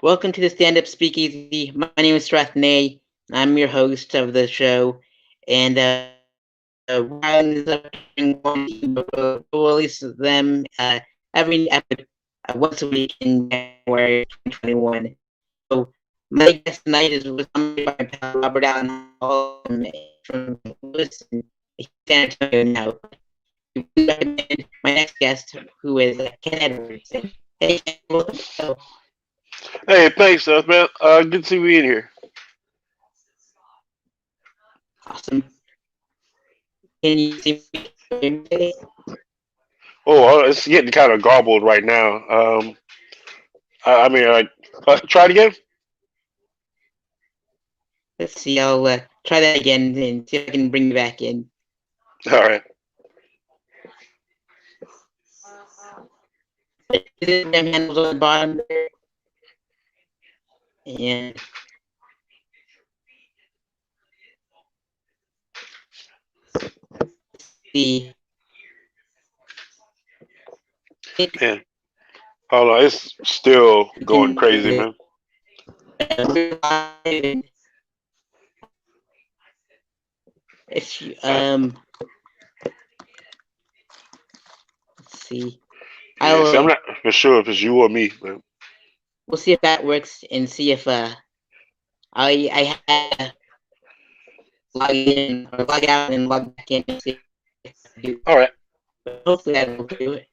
Welcome to the Stand Up Speakeasy. My name is Sareth. I'm your host of the show, and we're having this up during quarantine, but we'll release them every episode once a week in January 2021. So my guest tonight is was nominated by my pal Robert Allen Hall from St. Louis and San Antonio now. We recommend my next guest, who is Ken Edwards. And, hey, Ken, welcome to the show. Hey, thanks, man. Good to see you in here. Awesome. Can you see me clearly? Oh, it's getting kind of garbled right now. I mean, try it again. Let's see. I'll try that again and see if I can bring you back in. All right. The them handles on the bottom there, and the Man, hold on. It's still you going can crazy, man. we're live. If you, let's see. Yeah, I'll see, I'm not for sure if it's you or me, man. we'll see if that works and see if I have to log in or log out and log back in and see if I do. All right. But hopefully that'll do it.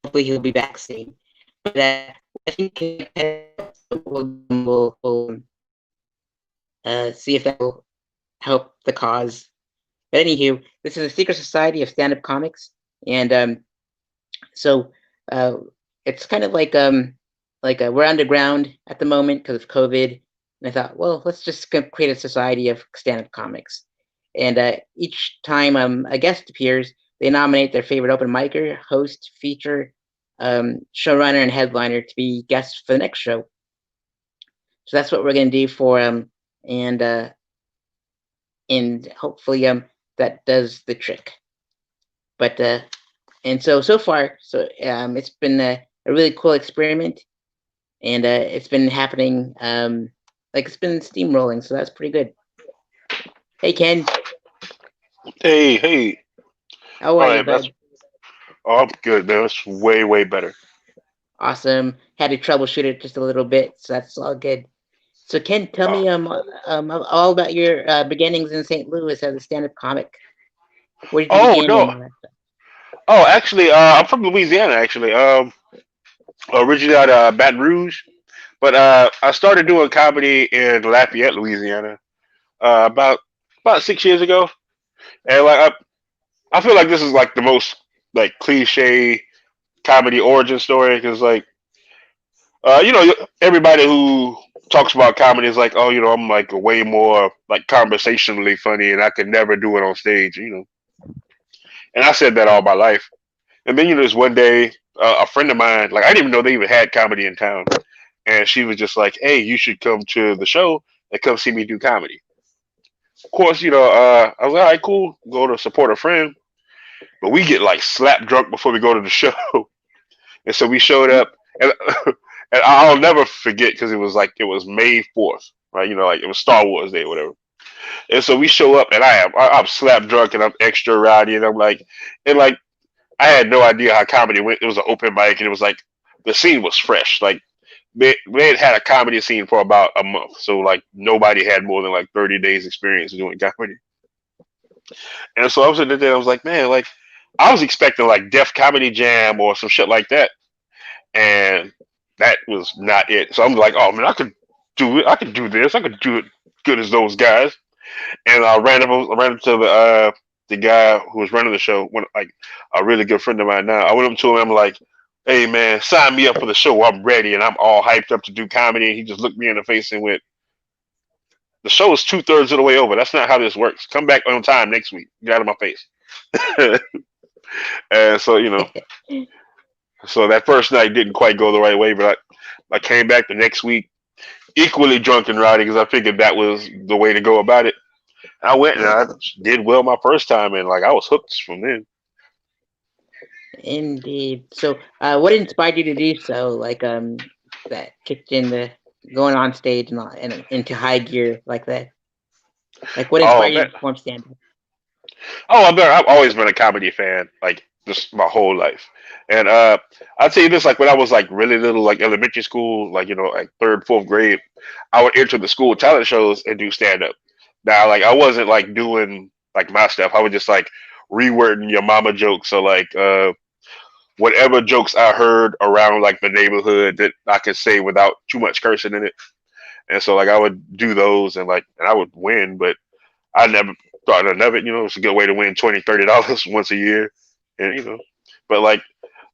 Hopefully he'll be back soon. But I think we'll see if that will help the cause. But anywho, this is a secret society of stand-up comics, and so uh, it's kind of like we're underground at the moment because of COVID. And I thought, well, let's just create a society of stand-up comics. And each time a guest appears, they nominate their favorite open micer, host, feature, showrunner, and headliner to be guests for the next show. So that's what we're gonna do for and uh, and hopefully that does the trick. But and so far, it's been a really cool experiment, and it's been happening like it's been steamrolling, so that's pretty good. Hey Ken, Hey, hey. how All are you, right, bud? I'm good, man. It's way, way better. Awesome. Had to troubleshoot it just a little bit, so that's all good. So Ken, tell Oh, me all about your beginnings in St. Louis as a stand-up comic. Where did you oh begin no. and all that stuff? Oh, actually, I'm from Louisiana. Actually, originally out of Baton Rouge, but I started doing comedy in Lafayette, Louisiana, about 6 years ago, and I feel like this is like the most like cliche comedy origin story because everybody who talks about comedy is like, oh, I'm like way more like conversationally funny, and I could never do it on stage. And I said that all my life. And then this one day, a friend of mine, like I didn't even know they even had comedy in town, and she was just like, hey, you should come to the show and come see me do comedy. Of course, I was like, all right, cool, go to support a friend. But we get like slap drunk before we go to the show. And so we showed up, and, and I'll never forget because it was May 4th, right? Like it was Star Wars Day, or whatever. And so we show up, and I'm slap drunk, and I'm extra rowdy, and I'm like, and like I had no idea how comedy went. It was an open mic, and it was like the scene was fresh. Like they had a comedy scene for about a month, so like nobody had more than like 30 days experience doing comedy. And so I was sitting there, I was like, man, like I was expecting like Def Comedy Jam or some shit like that, and that was not it. So I'm like, oh man, I could do it. I could do this. I could do it good as those guys. And I ran into the guy who was running the show, like a really good friend of mine now. I went up to him. I'm like, hey man, sign me up for the show. I'm ready, and I'm all hyped up to do comedy. And he just looked me in the face and went, the show is 2/3 of the way over. That's not how this works. Come back on time next week. Get out of my face. And so so that first night didn't quite go the right way, but I came back the next week equally drunk and rowdy because I figured that was the way to go about it. I went and I did well my first time, and like I was hooked from then. Indeed. So, what inspired you to do so? Like, that kicked in the going on stage and into high gear like that. Like, what Oh inspired you man, to perform stand up? I've always been a comedy fan, like just my whole life. And I'll tell you this, like when I was like really little, like elementary school, like like third, fourth grade, I would enter the school talent shows and do stand up. Now, like I wasn't like doing like my stuff. I was just like rewording your mama jokes, or like whatever jokes I heard around like the neighborhood that I could say without too much cursing in it. And so like I would do those, and I would win, but I never thought of it. It's a good way to win $20, $30 once a year, and but like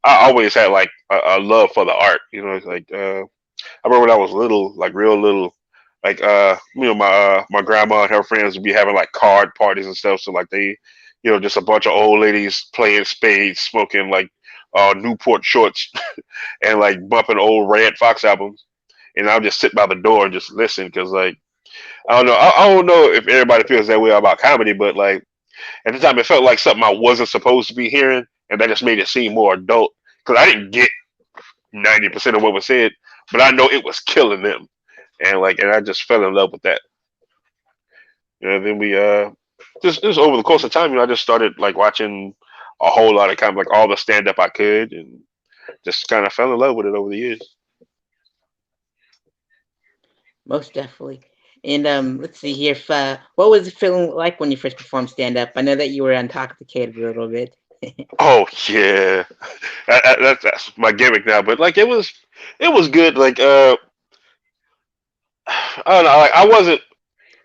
I always had like a love for the art. It's like I remember when I was little, like real little, like my grandma and her friends would be having like card parties and stuff. So like they, just a bunch of old ladies playing spades, smoking like Newport shorts, and like bumping old Red Fox albums. And I'll just sit by the door and just listen because like I don't know. I don't know if everybody feels that way about comedy, but like at the time, it felt like something I wasn't supposed to be hearing, and that just made it seem more adult. Because I didn't get 90% of what was said, but I know it was killing them, and I just fell in love with that. Then we just over the course of time, I just started like watching a whole lot of kind of like all the stand up I could, and just kind of fell in love with it over the years. Most definitely. And let's see here. If, what was it feeling like when you first performed stand up? I know that you were intoxicated a little bit. Oh yeah, that's my gimmick now. But like it was good. Like I don't know. Like I wasn't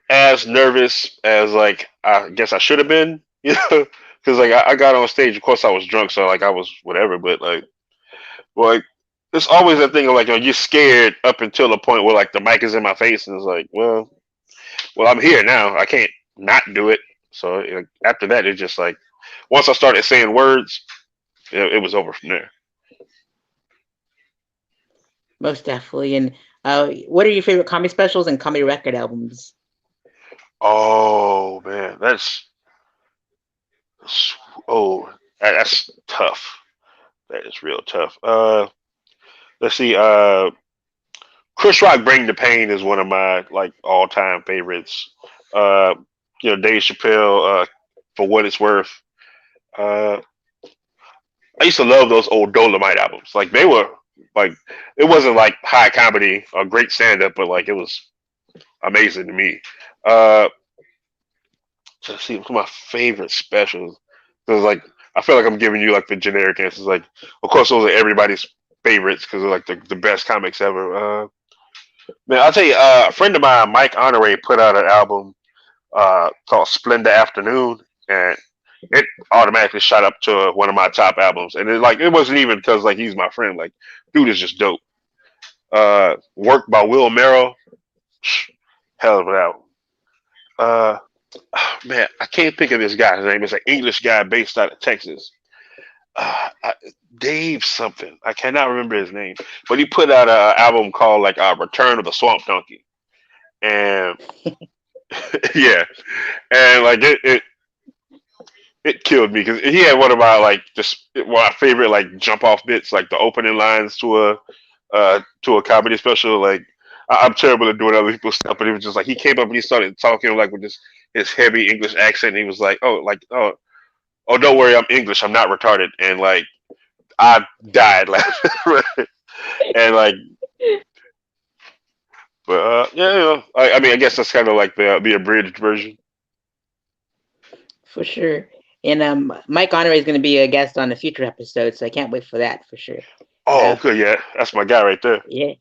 as nervous as like I guess I should have been. Because like I got on stage. Of course, I was drunk, so like I was whatever. But like it's always that thing of like you're scared up until the point where like the mic is in my face, and it's like, well, I'm here now. I can't not do it. So after that, it's just like once I started saying words, it was over from there. Most definitely. And what are your favorite comedy specials and comedy record albums? Oh man, oh that's tough. That is real tough. Let's see. Chris Rock Bring the Pain is one of my like all time favorites. Uh, Dave Chappelle, for what it's worth. Uh, I used to love those old Dolomite albums. Like they were like it wasn't like high comedy or great stand up, but like it was amazing to me. Uh, let's see, what's my favorite specials? Because like I feel like I'm giving you like the generic answers. Like, of course, those are everybody's favorites because they're like the best comics ever. Man, I'll tell you, a friend of mine, Mike Honore, put out an album called Splendor Afternoon, and it automatically shot up to one of my top albums. And it wasn't even because like he's my friend. Like, dude is just dope. Work by Will Merrill, hell of an album. Uh, man, I can't think of this guy's name. It's an English guy based out of Texas. Uh, I, Dave something. I cannot remember his name, but he put out an album called like Return of the Swamp Donkey, and yeah, and like it killed me because he had one of my like just one of my favorite like jump off bits, like the opening lines to a comedy special. Like I'm terrible at doing other people's stuff, but it was just like he came up and he started talking like with this his heavy English accent. And he was like, oh, don't worry, I'm English, I'm not retarded, and like I died laughing, and like, but yeah, I mean, I guess that's kind of like the abridged version. For sure. And Mike Honore is going to be a guest on a future episode, so I can't wait for that for sure. Oh, Uh, good, yeah, that's my guy right there. yeah,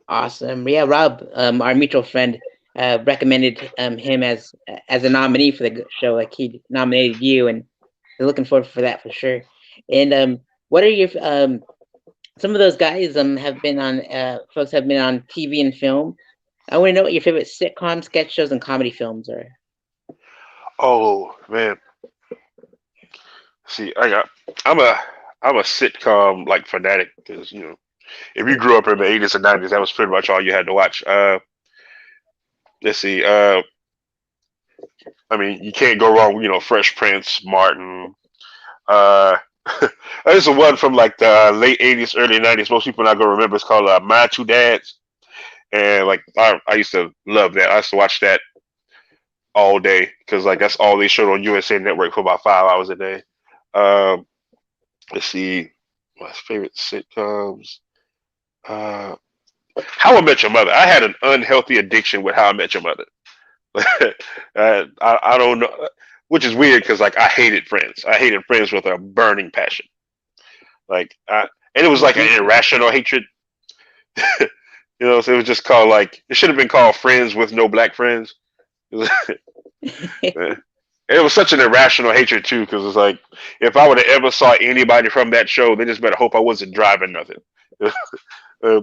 awesome. Yeah, Rob, our mutual friend, recommended him as a nominee for the show. Like he nominated you, and we're looking forward for that for sure. And what are your some of those guys have been on folks have been on TV and film. I want to know what your favorite sitcom, sketch shows, and comedy films are. Oh man, see, I'm a I'm a sitcom like fanatic because if you grew up in the '80s and '90s, that was pretty much all you had to watch. Let's see. I mean, you can't go wrong with Fresh Prince, Martin. Uh, There's a one from like the late '80s, early '90s. Most people not gonna remember. It's called "My Two Dads," and like I used to love that. I used to watch that all day because like that's all they showed on USA Network for about 5 hours a day. Um, let's see, my favorite sitcoms. Uh, How I Met Your Mother. I had an unhealthy addiction with How I Met Your Mother. I don't know, which is weird because like I hated Friends. I hated Friends with a burning passion. Like, and it was like an Indeed. irrational hatred. So it was just called like it should have been called Friends with No Black Friends. It was such an irrational hatred too, because it's like if I would have ever saw anybody from that show, they just better hope I wasn't driving nothing. uh,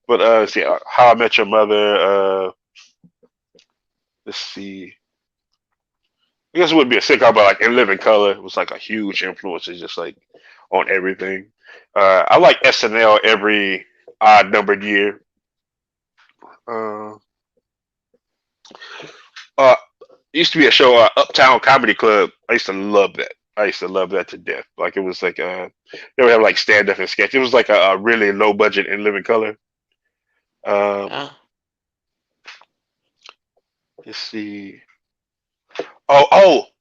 but see, How I Met Your Mother. Let's see. I guess it would be a sitcom, but like In Living Color was like a huge influence. It's just like on everything. I like SNL every odd numbered year. Uh, uh, used to be a show, Uptown Comedy Club. I used to love that. I used to love that to death. Like it was like they would have like stand up and sketch. It was like a really low budget In Living Color. Um, Ah, let's see.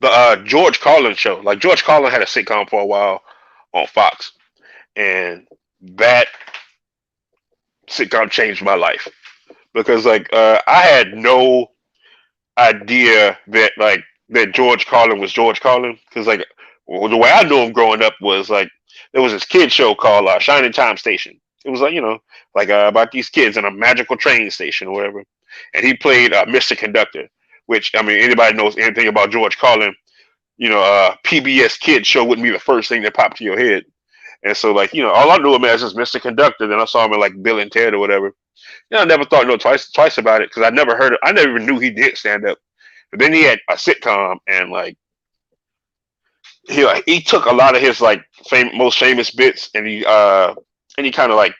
The George Carlin show. Like George Carlin had a sitcom for a while on Fox, and that sitcom changed my life because like I had no idea that George Carlin was George Carlin because like the way I knew him growing up was like there was this kid show called Shining Time Station. It was like like about these kids in a magical train station or whatever, and he played Mr. Conductor. Which I mean, anybody knows anything about George Carlin, PBS Kids show wouldn't be the first thing that popped to your head. And so like all I knew him as is Mr. Conductor. Then I saw him in like Bill and Ted or whatever. I never thought no twice about it because I never heard it. I never even knew he did stand up. But then he had a sitcom, and like he took a lot of his like most famous bits, and he kind of like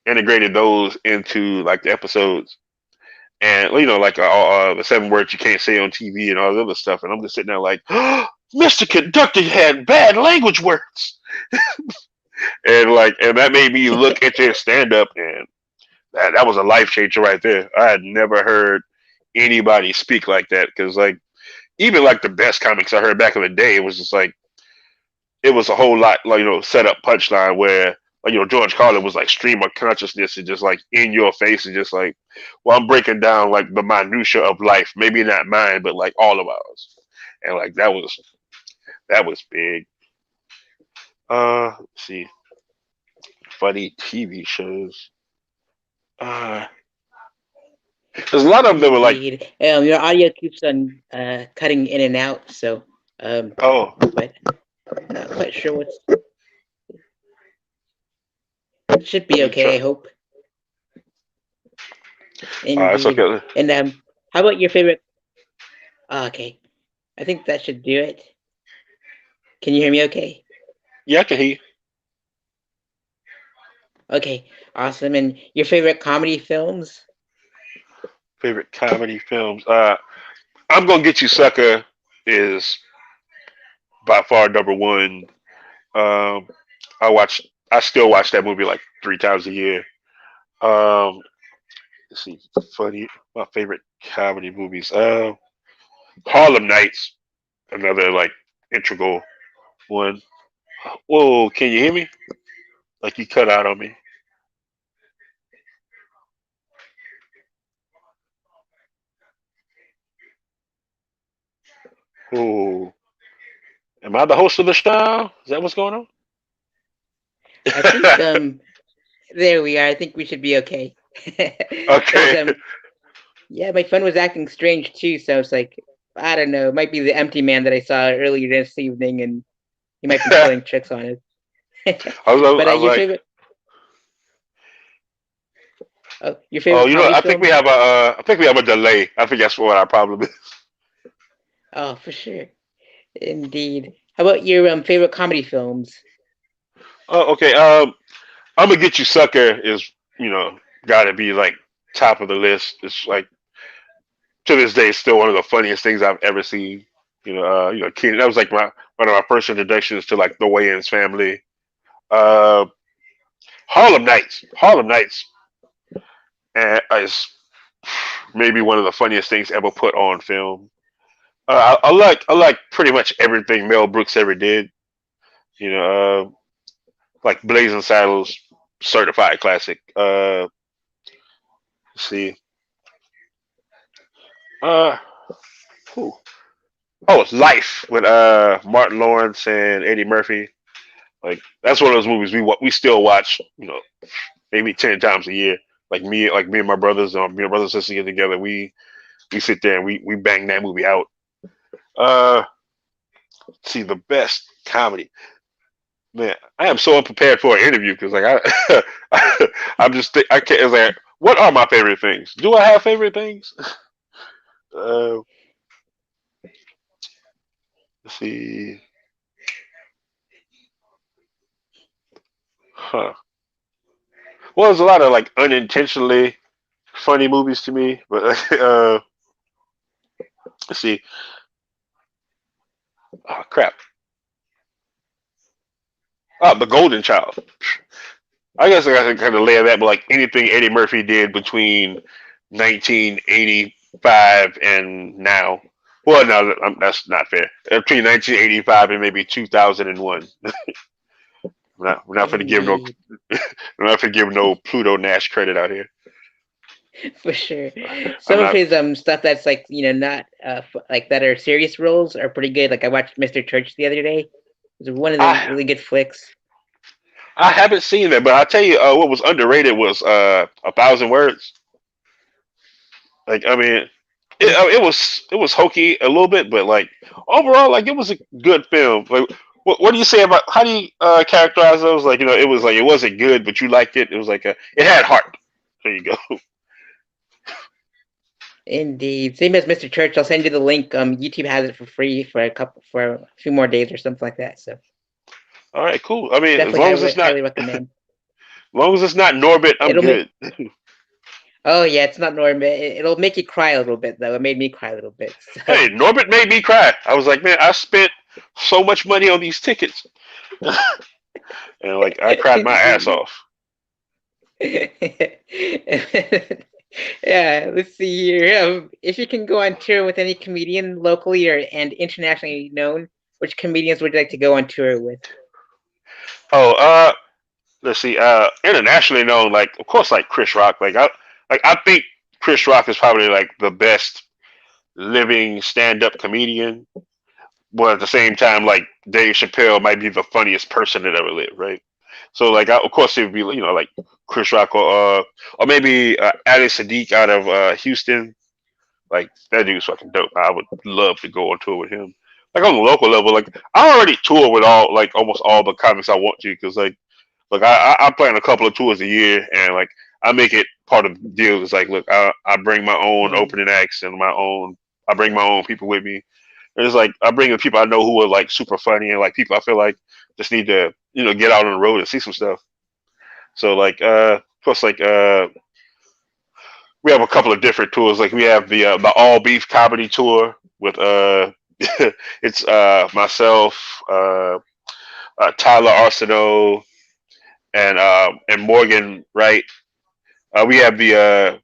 integrated those into like the episodes, and like the 7 words you can't say on TV and all the other stuff. And I'm just sitting there like, Mr. Conductor had bad language words, and that made me look into his stand up, and that was a life changer right there. I had never heard anybody speak like that because like even like the best comics I heard back in the day, it was just like it was a whole lot like set up punchline where like George Carlin was like stream of consciousness and just like in your face and just like well I'm breaking down like the minutia of life, maybe not mine but like all of ours, and like that was big. Let's see, funny TV shows. Uh, there's a lot of them that were like, indeed. Your audio keeps on cutting in and out, so oh, but not quite sure what's. It should be let me okay, I try. hope. It's Indeed. okay. And how about your favorite? Oh, okay, I think that should do it. Can you hear me? Okay. Yeah, I can hear you. Okay. Awesome. And your favorite comedy films? Favorite comedy films. I'm gonna get you, sucker. Is by far number one. Um, I watch. I still watch that movie like 3 times a year. Um, let's see, funny. My favorite comedy movies. Harlem Nights, another like integral one. Whoa, can you hear me? Like you cut out on me. Oh, am I the host of the show? Is that what's going on? I think there we are. I think we should be okay. Because Okay. yeah, my phone was acting strange too, so it's like I don't know, it might be the empty man that I saw earlier this evening and he might be I pulling tricks on us. was, But I was your like, favorite your oh, favorite comedy I think we film? have a delay. I think that's what our problem is. Oh, for sure. Indeed. How about your favorite comedy films? Oh, okay. I'm gonna get you, sucker. Is got to be like top of the list. It's like to this day, it's still one of the funniest things I've ever seen. Keenan. That was like one of my first introductions to like the Wayans family. Uh, Harlem Nights. Harlem Nights is maybe one of the funniest things ever put on film. I like pretty much everything Mel Brooks ever did. You know, like Blazing Saddles, certified classic. Let's see. Uh, whew. Oh, it's Life with Martin Lawrence and Eddie Murphy. Like that's one of those movies we still watch. Maybe 10 times a year. Like me and my brothers, me and brothers and sisters get together. We sit there and we bang that movie out. Uh, see the best comedy. Man, I am so unprepared for an interview because like I'm just I can't. It's like, what are my favorite things? Do I have favorite things? Uh, let's see. Huh. Well, there's a lot of like unintentionally funny movies to me, but let's see. Oh crap. Oh, The Golden Child. I guess I got to kind of lay that, but like anything Eddie Murphy did between 1985 and now. Well, no, that's not fair. Between 1985 and maybe 2001. We're not going to give no, Indeed. we're not going to give no Pluto Nash credit out here. For sure. I'm Some of not. his stuff that's like not like that are serious roles are pretty good. Like I watched Mr. Church the other day. It was one of the I really good flicks. I haven't seen that, but I'll tell you what was underrated was 1,000 words. Like I mean, it was hokey a little bit, but like overall, like it was a good film. Like, what do you say about how do you characterize those? Like it was like it wasn't good, but you liked it. It was like it had heart. There you go. Indeed. Same as Mr. Church. I'll send you the link. YouTube has it for free for a few more days or something like that. So All right, cool. I mean, as definitely long as it's not, highly as recommend. long as it's not Norbit, I'm It'll make good. Oh yeah, it's not normal. It'll make you cry a little bit though. It made me cry a little bit. So Hey, Norbit made me cry. I was like, man, I spent so much money on these tickets, and like I cried my ass indeed. off. Yeah, let's see here. If you can go on tour with any comedian locally or and internationally known, which comedians would you like to go on tour with? Oh, let's see. Internationally known, like of course, like Chris Rock. I think Chris Rock is probably like the best living stand-up comedian. But at the same time, like Dave Chappelle might be the funniest person that ever lived, right? So like, of course, it would be like Chris Rock or maybe Ali Sadiq out of Houston. Like that dude's fucking dope. I would love to go on tour with him. Like on the local level, like I already tour with almost all the comics I want to because like I plan a couple of tours a year and like I make it part of the deal. It's like look, I bring my own Mm, opening acts and my own. I bring my own people with me. And it's like I bring the people I know who are like super funny and like people I feel like just need to get out on the road and see some stuff. So like plus like we have a couple of different tours. Like we have the all beef comedy tour with it's myself, Tyler Arsenault, and Morgan Wright. We have the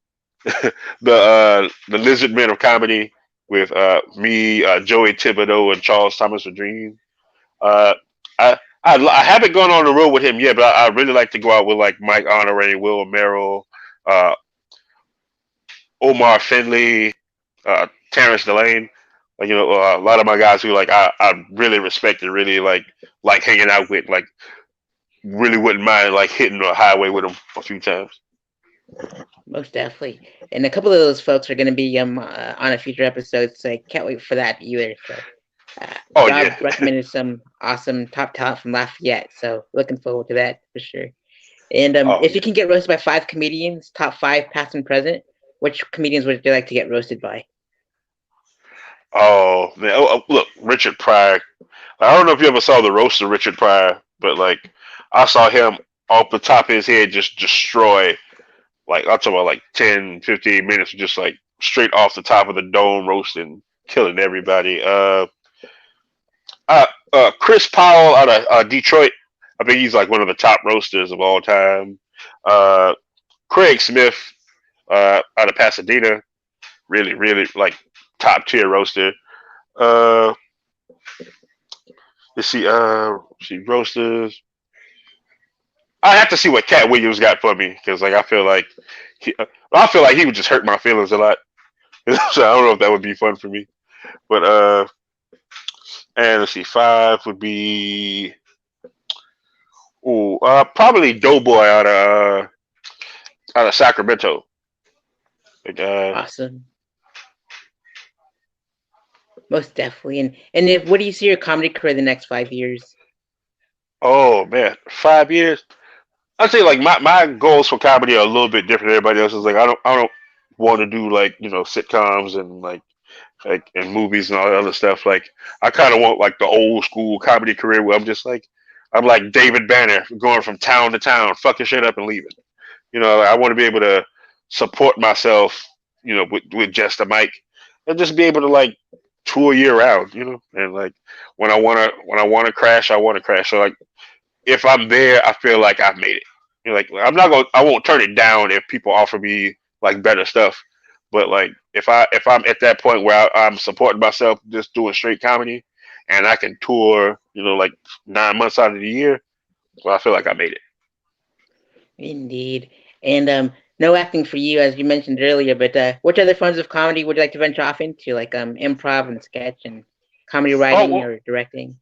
Lizard Men of Comedy with me, Joey Thibodeau, and Charles Thomas Verdreen. Uh, I haven't gone on the road with him yet, but I really like to go out with like Mike Honore, Will Merrill, uh, Omar Finley, Terrence Delane. Like a lot of my guys who like I really respect and really like hanging out with. Like really wouldn't mind like hitting the highway with them a few times. most definitely. And a couple of those folks are going to be on a future episode, so I can't wait for that either. So Oh Job yeah. recommended some awesome top talent from Lafayette, so looking forward to that for sure. And Oh if yeah. you can get roasted by five comedians, top five, past and present, which comedians would you like to get roasted by? Oh man. Look, Richard Pryor. I don't know if you ever saw the roast of Richard Pryor, but like I saw him off the top of his head just destroy like I'm talking about like 10, 15 minutes just like straight off the top of the dome roasting, killing everybody. Chris Powell out of Detroit. I think he's like one of the top roasters of all time. Uh, Craig Smith out of Pasadena, really, really like top tier roaster. Uh, let's see roasters. I have to see what Cat Williams got for me because like I feel like he would just hurt my feelings a lot. So I don't know if that would be fun for me. But and let's see, five would be probably Doughboy out of Sacramento. Like, Awesome. Most definitely. And if what do you see your comedy career the next 5 years? oh man, 5 years. I'd say like my goals for comedy are a little bit different than everybody else's. Like I don't want to do like sitcoms and like in movies and all that other stuff. Like I kind of want like the old school comedy career where I'm like David Banner going from town to town, fucking shit up and leaving. I want to be able to support myself, with just a mic and just be able to like tour year round, and like when I wanna crash, I wanna crash. So like if I'm there, I feel like I've made it. Like I won't turn it down if people offer me like better stuff. But like if I'm at that point where I'm supporting myself, just doing straight comedy, and I can tour, like 9 months out of the year, well, I feel like I made it. Indeed. And no acting for you, as you mentioned earlier. But which other forms of comedy would you like to venture off into, like improv and sketch and comedy Oh writing well, or directing?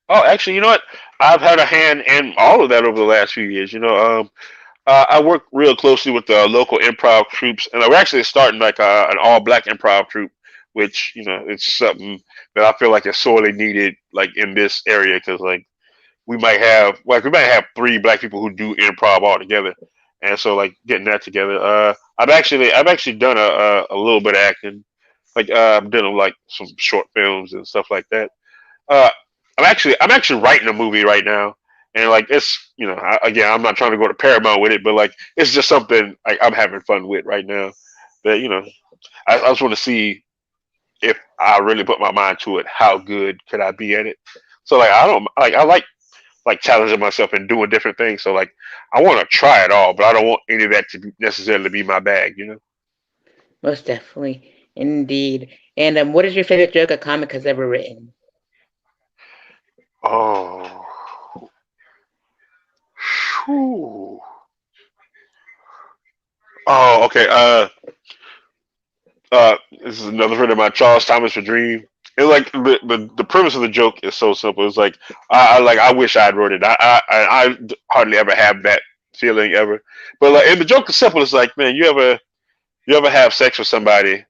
oh actually, you know what? I've had a hand in all of that over the last few years. I work real closely with the local improv troops, and we're actually starting like an all black improv troupe, which it's something that I feel like is sorely needed, like in this area, because like we might have three black people who do improv all together, and so like getting that together. I've actually done a little bit of acting, like I'm doing like some short films and stuff like that. Uh, I'm actually writing a movie right now, and like it's again, I'm not trying to go to Paramount with it, but like it's just something like I'm having fun with right now. That I just want to see if I really put my mind to it, how good could I be at it? So like I don't like I like challenging myself and doing different things. So like I want to try it all, but I don't want any of that to necessarily be my bag. Most definitely. Indeed. And what is your favorite joke a comic has ever written? Oh, whew. Oh, okay. This is another friend of mine, Charles Thomas for Dream. And like the premise of the joke is so simple. It's like I wish I'd wrote it. I hardly ever have that feeling ever. But like, and the joke is simple. It's like, man, you ever have sex with somebody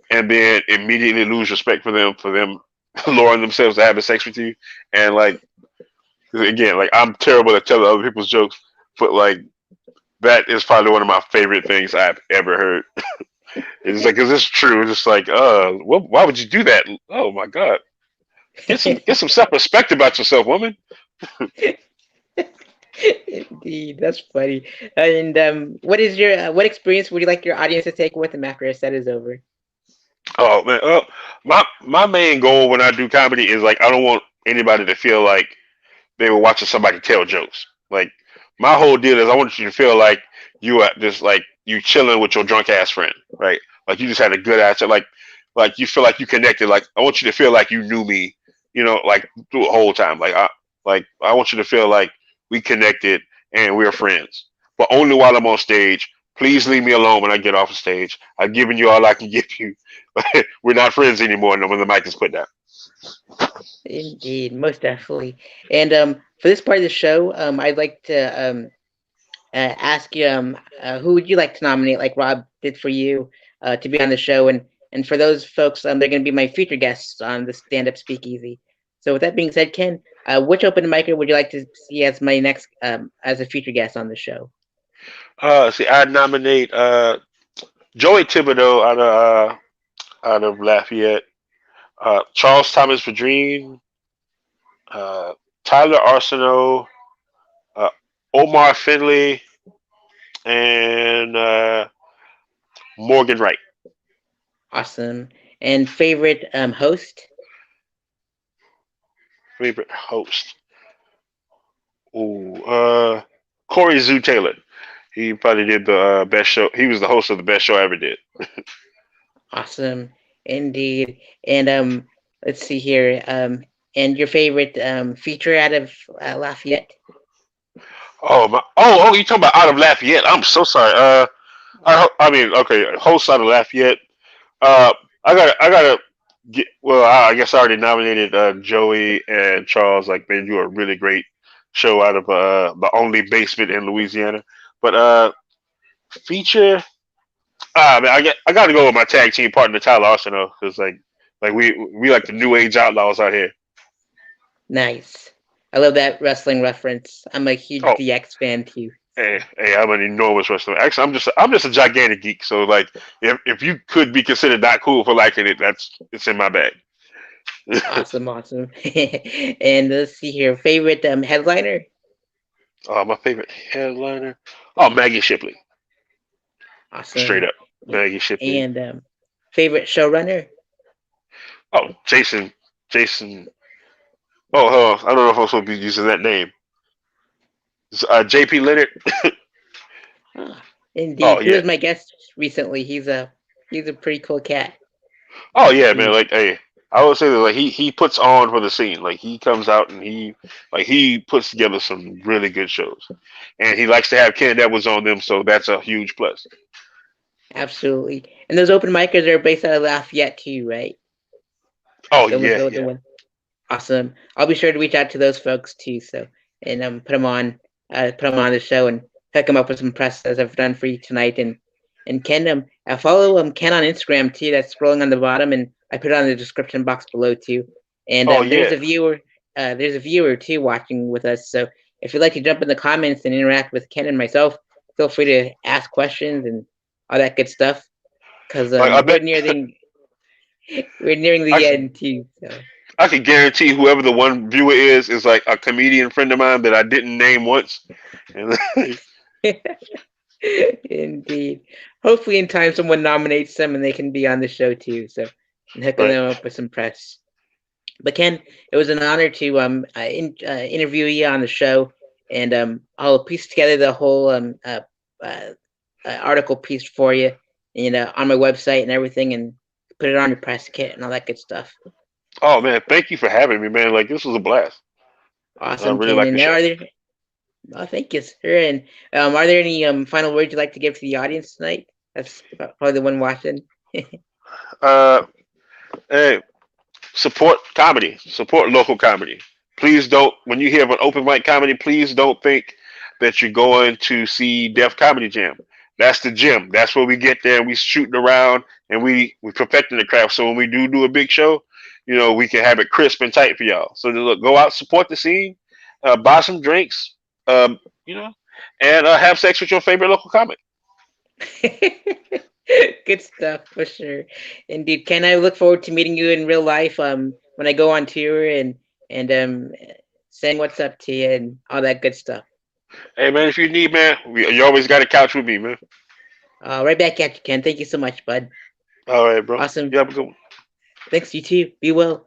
and then immediately lose respect for them lowering themselves to having sex with you, and like again, like I'm terrible at telling other people's jokes, but like that is probably one of my favorite things I've ever heard. It's like, 'cause it's true. It's just like, why would you do that? Oh my god, get some self respect about yourself, woman. Indeed, that's funny. And what experience would you like your audience to take with them after a set is over? Oh man, my main goal when I do comedy is like I don't want anybody to feel like they were watching somebody tell jokes. Like my whole deal is I want you to feel like you are just like you chilling with your drunk ass friend, right? Like you just had a good ass, like you feel like you connected. Like I want you to feel like you knew me, like through the whole time. Like I want you to feel like we connected and we're friends. But only while I'm on stage. Please leave me alone when I get off the stage. I've given you all I can give you. We're not friends anymore. No, when the mic is put down. Indeed, most definitely. And for this part of the show, I'd like to ask you, who would you like to nominate, like Rob did for you, to be on the show? And for those folks, they're going to be my future guests on the Stand Up Speakeasy. So with that being said, Ken, which open micer would you like to see as my next as a future guest on the show? See, I nominate Joey Thibodeau out of Lafayette, Charles Thomas Verdreen, uh, Tyler Arsenault, uh, Omar Finley, and Morgan Wright. Awesome. And favorite host? Favorite host. Ooh, Corey Zoo Taylor. He probably did the best show. He was the host of the best show I ever did. Awesome, indeed. And let's see here. And your favorite feature out of Lafayette? Oh my! Oh, you talking about out of Lafayette? I'm so sorry. I mean, okay, host out of Lafayette. Uh, I gotta get. Well, I guess I already nominated Joey and Charles. Like they do a really great show out of the only basement in Louisiana. But feature. Man, I got to go with my tag team partner Tyler Arsenault because like we like the new age outlaws out here. Nice. I love that wrestling reference. I'm a huge Oh, DX fan too. hey, I'm an enormous wrestler. Actually, I'm just a gigantic geek. So like, if you could be considered not cool for liking it, it's in my bag. Awesome, awesome. And let's see here. Favorite headliner? My favorite headliner. Oh, Maggie Shipley. Straight Awesome. up, Maggie Shipley. And favorite showrunner? Oh, Jason. Oh, I don't know if I'm supposed to be using that name. J.P. Leonard. Ah, Oh indeed. He yeah. was my guest recently. He's a pretty cool cat. Oh yeah, man. Indeed. Like, hey, I would say that like he puts on for the scene. Like he comes out and he puts together some really good shows, and he likes to have Ken Edwards on them, so that's a huge plus. Absolutely. And those open micers are based out of Lafayette too, right? Oh The yeah, the yeah. one. Awesome. I'll be sure to reach out to those folks too. So and put them on the show and hook them up with some press as I've done for you tonight. And Ken, I follow Ken on Instagram too. That's scrolling on the bottom, and I put it on the description box below too. And Oh there's yeah. a viewer, too watching with us. So if you'd like to jump in the comments and interact with Ken and myself, feel free to ask questions and all that good stuff. Because Like I bet we're nearing I the end too. So. I can guarantee whoever the one viewer is like a comedian friend of mine that I didn't name once. And Indeed. Hopefully, in time, someone nominates them and they can be on the show too. So, and hooking right. them up with some press. But Ken, it was an honor to interview you on the show, and I'll piece together the whole uh, article piece for you, on my website and everything, and put it on your press kit and all that good stuff. Oh man, thank you for having me, man. Like this was a blast. I Awesome, really Ken. like the And show. are there? Oh, thank you, sir. And are there any final words you'd like to give to the audience tonight? That's probably the one watching. Uh, hey, support comedy, support local comedy. Please don't, when you hear of an open mic comedy, please don't think that you're going to see Def Comedy Jam. That's the gym. That's where we get there and we shooting around and we perfecting the craft. So when we do a big show, we can have it crisp and tight for y'all. So look, go out, support the scene, buy some drinks, um, you know, and have sex with your favorite local comic. Good stuff for sure. Indeed, Ken. I look forward to meeting you in real life. When I go on tour and saying what's up to you and all that good stuff. Hey man, if you need man, you always got a couch with me, man. Right back at you, Ken. Thank you so much, bud. All right, bro. Awesome. You have a good one. Thanks, you too. Be well.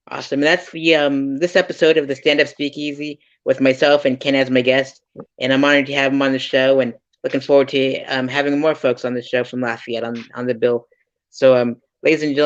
Awesome. And that's the this episode of the Stand Up Speakeasy with myself and Ken as my guest. And I'm honored to have him on the show and looking forward to having more folks on the show from Lafayette on the bill. So ladies and gentlemen.